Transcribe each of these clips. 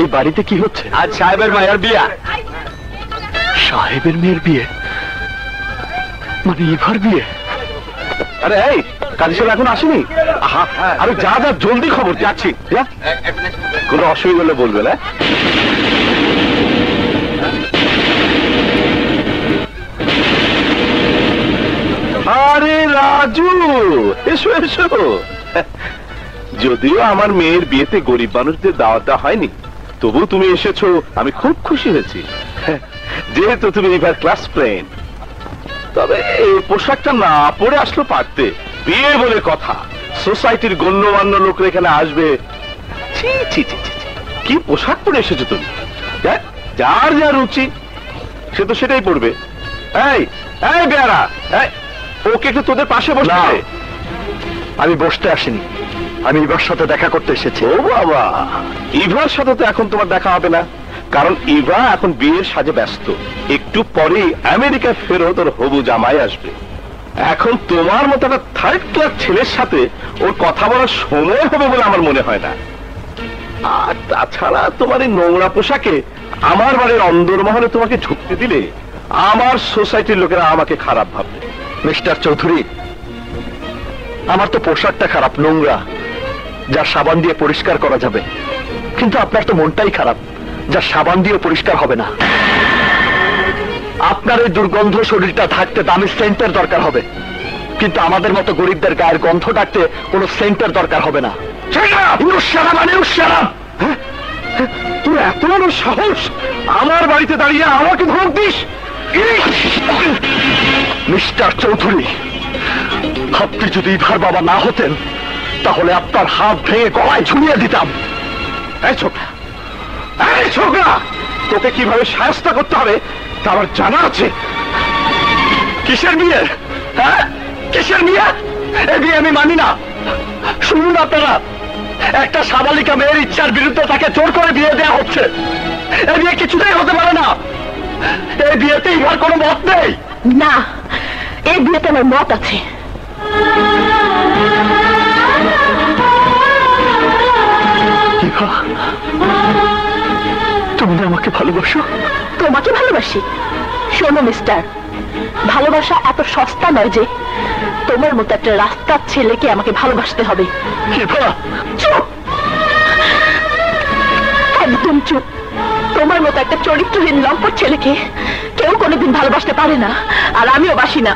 এই বাড়িতে কি হচ্ছে? আজ সাহেবের মায়ের বিয়া। সাহেবের মেয়ের বিয়ে? মানে ইভার বিয়ে? আরে এই কাজী সাহেব এখন আসেনি? আরে যা যা জলদি খবর যাচ্ছি। কোনো অসুবিধা হলে বলবে না। আরে রাজু, এসো এসো। যদিও আমার মেয়ের বিয়েতে গরিব মানুষদের দাওয়াত দেওয়া হয়নি, তবু তুমি এসেছো, আমি খুব খুশি হয়েছি। যেহেতু তুমি এবার ক্লাস ফ্রেন্ড। তবে এই পোশাকটা না পরে আসলো পারতে, বিয়ে বলে কথা, সোসাইটির গণ্যমান্য লোকরা এখানে আসবে। ছি ছি ছি ছি, কি পোশাক পরে এসেছো তুমি? যার যা রুচি সে তো সেটাই পড়বে। এই এই বেয়ারা, ওকে একটু তোদের পাশে বসে। আমি বসতে আসিনি, আমি ইভার সাথে দেখা করতে এসেছি। ও বাবা, ইভার সাথে তো এখন তোমার দেখা হবে না, কারণ ইভা এখন বিয়ের সাজে ব্যস্ত। একটু পরে আমেরিকা ফেরত ওর হবু জামাই আসবে। এখন তোমার মতো একটা থার্ড ক্লাস ছেলের সাথে ওর কথা বলার সময় হবে বলে আমার মনে হয় না। আর তাছাড়া তোমার এই নোংরা পোশাকে আমার বাড়ির অন্দরমহলে তোমাকে ঢুকতে দিলে আমার সোসাইটির লোকেরা আমাকে খারাপ ভাববে। মিস্টার চৌধুরী, আমার তো পোশাকটা খারাপ, নোংরা, যা সাবান দিয়ে পরিষ্কার করা যাবে, কিন্তু আপনার তো মনটাই খারাপ, যা সাবান দিয়ে পরিষ্কার হবে না। আপনার এই দুর্গন্ধ শরীরটা থাকতে দামি সেন্টের দরকার হবে, কিন্তু আমাদের মতো গরিবদের গায়ের গন্ধ ডাকতে কোনো সেন্টের দরকার হবে না। তোর এত বড় সাহস, আমার বাড়িতে দাঁড়িয়ে আমাকে ধমক দিস? মিস্টার চৌধুরী, আপনি যদি ইভার বাবা না হতেন তাহলে আপনার হাত ভেঙে গলায় ঝুলিয়ে দিতাম। এই ছোকরা, এই ছোকরা, তোকে কিভাবে শায়েস্তা করতে হবে তা আমার জানা আছে। কিসের বিয়ে? হ্যাঁ, কিসের বিয়ে? এই বিয়ে আমি মানি না। শুনুন আপনারা, একটা সাবালিকা মেয়ের ইচ্ছার বিরুদ্ধে তাকে জোর করে বিয়ে দেওয়া হচ্ছে। এই বিয়ে কিছুতেই হতে পারে না। এই বিয়েতে ইভার কোনো মত নেই। না, এই বিয়েতে আমার মত আছে। তুমি আমাকে ভালোবাসো? তোমাকে ভালোবাসি? শোনো মিস্টার, ভালোবাসা এত সস্তা নয় যে তোমার মতো একটা রাস্তার ছেলেকে আমাকে ভালোবাসতে হবে। চুপ, একদম চুপ। তোমার মতো একটা চরিত্রহীন লম্পট ছেলেকে কেউ কোনোদিন ভালোবাসতে পারে না, আর আমিও বাসি না।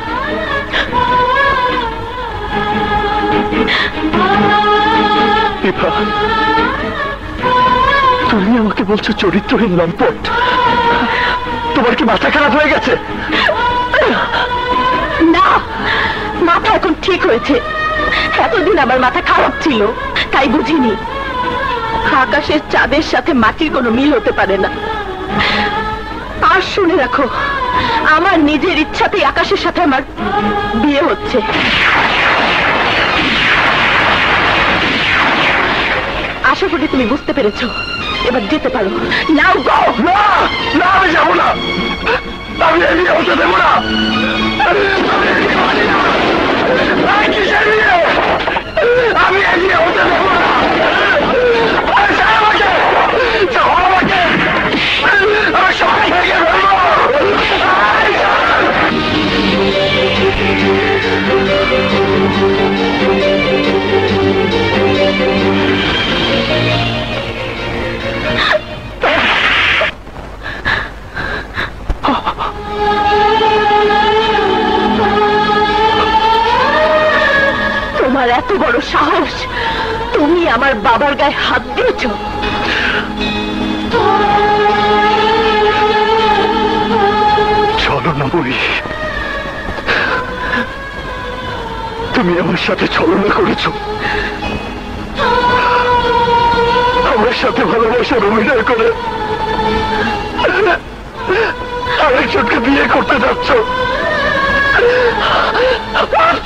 তুমি আমাকে বলছো চরিত্রহীন লম্পট? তোমার কি মাথা খারাপ হয়ে গেছে? না, মাথা এখন ঠিক হয়েছে। এতদিন আমার মাথা খারাপ ছিল, তাই বুঝিনি আকাশের চাঁদের সাথে মাটির কোনো মিল হতে পারে না। আর শুনে রাখো, আমার নিজের ইচ্ছাতেই আকাশের সাথে আমার বিয়ে হচ্ছে। আশা করি তুমি বুঝতে পেরেছো, এবার যেতে পারো। নাও গো। না না, আমি যাবো না, আমি এই বিয়ে হতে দেবো না। আমি এই বিয়ে হতে দেবো না। আমি সবাই ভেঙে ফেলবো। তোমার এত বড় সাহস, তুমি আমার বাবার গায়ে হাত দিয়েছ? চলো না বলি, তুমি আমার সাথে ছলনা করেছো, আমার সাথে ভালোবাসার অভিনয় করে আরেকজনকে বিয়ে করতে যাচ্ছ।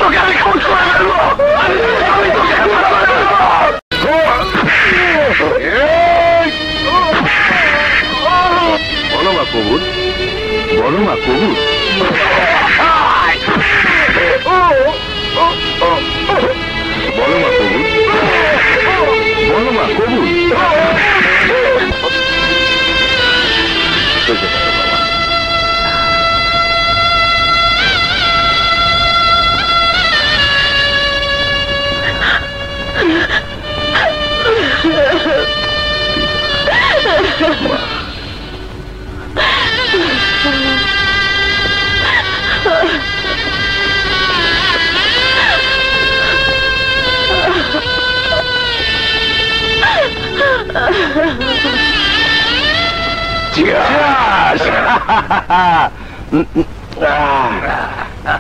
তোকে আমি খুন করে ফেলবো। বলো মা কবুল, বলো মা কবুল। বলো মা কবুল, বলো মা কবুল।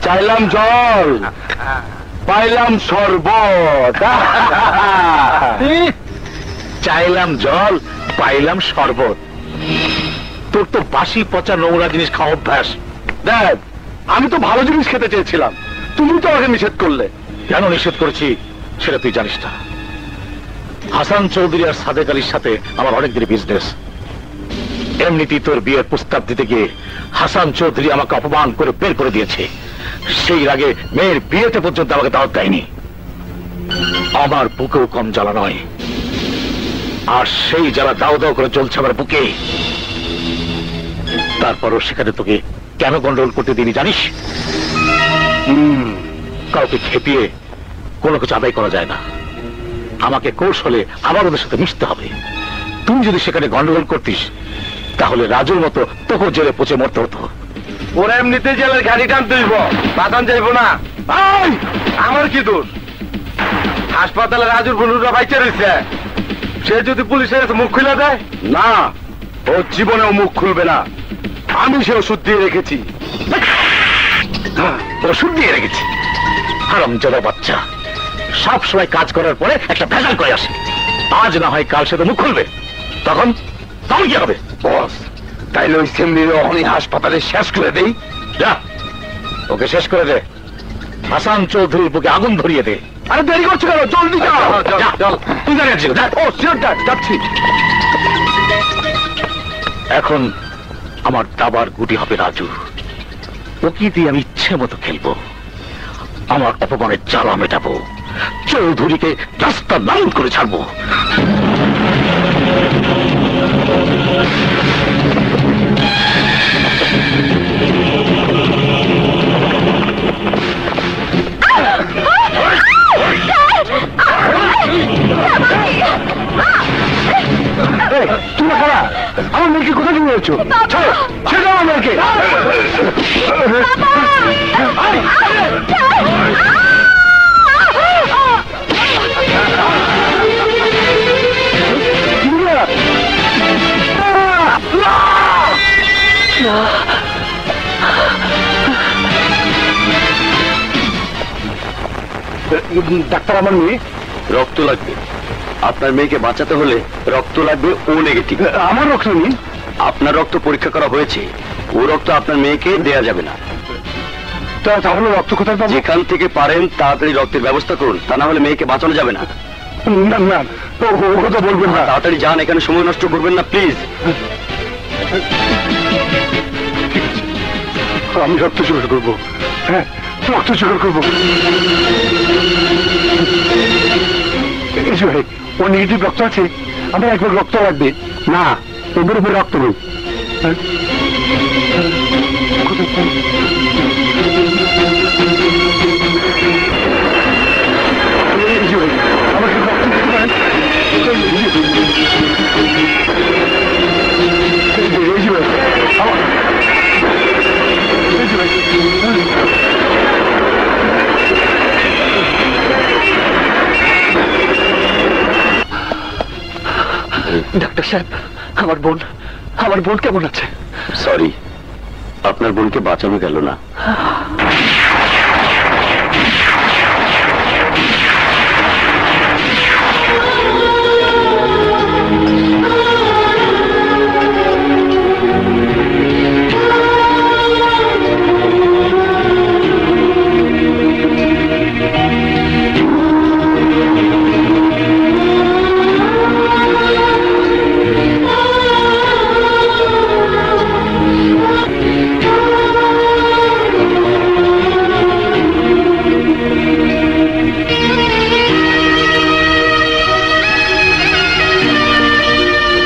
চাইলাম জল, পাইলাম শরবত। চাইলাম জল, পাইলাম শরবত। তোর তো বাসি পচা নোংরা জিনিস খাওয়া অভ্যাস। দেখ, আমি তো ভালো জিনিস খেতে চেয়েছিলাম, তুমি তো আমাকে নিষেধ করলে। কেন নিষেধ করেছি সেটা তুই জানিস না। হাসান চৌধুরী আর সাদেক আলীর সাথে আমার অনেক দিনের বিজনেস। এমনিতেই তোর বিয়ের প্রস্তাব দিতে গিয়ে হাসান চৌধুরী আমাকে অপমান করে বের করে দিয়েছে। সেই আগে মেয়ের বিয়েতে পর্যন্ত আমাকে দাওয়াত দেয়নি। আমার বুকেও কম জ্বালা নয়, আর সেই জ্বালা দাও দাও করে চলছে আমার বুকে। তারপরও সেখানে তোকে কেন গন্ডগোল করতে দিনি জানিস? কাউকে খেপিয়ে কোনো কিছু আদায় করা যায় না। আমাকে কৌশলে আবার ওদের সাথে মিশতে হবে। তুই যদি সেখানে গন্ডগোল করতিস তাহলে রাজুর মতো তোকে জেলে পচে মরতে হতো। ওরা এমনিতে জেলের গাড়ি টান তুলব, বাতান যাইব না। আমার কি দোষ? হাসপাতালে রাজুর বন্ধুরা বাইচে রয়েছে, সে যদি পুলিশের কাছে মুখ খুলে দেয়? না, ও জীবনেও মুখ খুলবে না। আমি সে ওষুধ দিয়ে রেখেছি। ওষুধ দিয়ে রেখেছি? হারামজাদা বাচ্চা, সব সময় কাজ করার পরে একটা ভেজাল করে আসে। আজ না হয় কাল সে তো মুখ খুলবে, তখন তখন কি হবে? বস, তাইলে ওই সেমনির অহনি হাসপাতালে শেষ করে দেই। যা, ওকে শেষ করে দে। হাসান চৌধুরীর বুকে আগুন ধরিয়ে দে। আরে দেরি করছো কেন? জলদি যাও। যা, চল। তুই দাঁড়িয়ে আছিস? যা। ও শিওর ড্যাড, যাচ্ছি। এখন আমার দাবার গুটি হবে রাজু। ওকে দিয়ে আমি ইচ্ছে মতো খেলবো, আমার অপমানের জ্বালা মেটাবো, চৌধুরীকে রাস্তা নামুন করে ছাড়বো। তুমি খারা, আমার মেয়েকে কোথায় নিয়ে যাচ্ছ? ছেড়ে দাও আমার মেয়েকে। ডাক্তার, আমার মেয়ে রক্ত লাগবে। আপনার মেয়েকে বাঁচাতে হলে রক্ত লাগবে ও নেগেটিভ। আমার রক্ত নেই। আপনার রক্ত পরীক্ষা করা হয়েছে, ও রক্ত আপনার মেয়েকে দেয়া যাবে না। তাহলে রক্ত কোথায় পাবো? যেখান থেকে পারেন তাড়াতাড়ি রক্তের ব্যবস্থা করুন, তা না হলে মেয়েকে বাঁচানো যাবে না। না না, ও কথা বলবেন না। তাড়াতাড়ি যান, এখানে সময় নষ্ট করবেন না প্লিজ। আমি রক্ত জোগাড় করবো। হ্যাঁ, রক্ত জোগাড় করবো। ভাই, ও নেগেটিভ রক্ত আছে, আমার একবার রক্ত লাগবে। না, ওদের উপরে রক্ত নেই। আমাকে রক্ত দিতে পারেন? ডাক্তার সাহেব, আমার বোন কেমন আছে? সরি, আপনার বোনকে বাঁচানো গেল না।